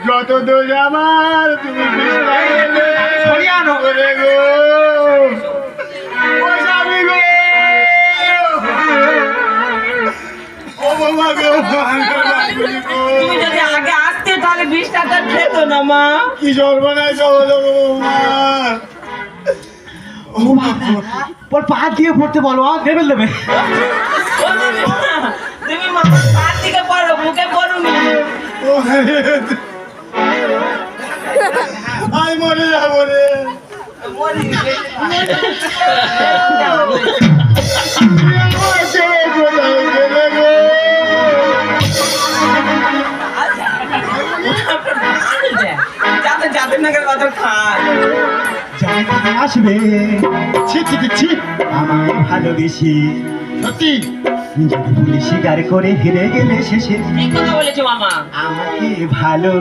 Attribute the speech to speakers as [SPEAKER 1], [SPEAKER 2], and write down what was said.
[SPEAKER 1] যত দোষ আমার তুমি
[SPEAKER 2] সরিয়ে আনো।
[SPEAKER 1] করে গো ও স্বামী গো ও বাবা গো
[SPEAKER 3] তুমি যদি আগে আসতে তাহলে 20 টাকা খেত না মা।
[SPEAKER 1] কি সর্বনাশ হলো গো মা
[SPEAKER 2] ও বাবা, ওর পা দিয়ে পড়তে বলো, দেবে দেবে।
[SPEAKER 3] তুমি মা হাত থেকে পড়ো, মুখে পড়ুনি।
[SPEAKER 1] আমি মরে যাবো রে
[SPEAKER 3] মরি গেছে। যাতে যাতে নাকের কথা খায়।
[SPEAKER 2] যখন আসবে
[SPEAKER 1] ছি ছি ছি, ছি
[SPEAKER 2] আমায় ভালোবেসে,
[SPEAKER 1] সত্যি
[SPEAKER 2] যদি ভুলে স্বীকার করে হেরে গেলে শেষে
[SPEAKER 3] ঠিক কথা বলেছো মামা।
[SPEAKER 2] আমাকে ভালো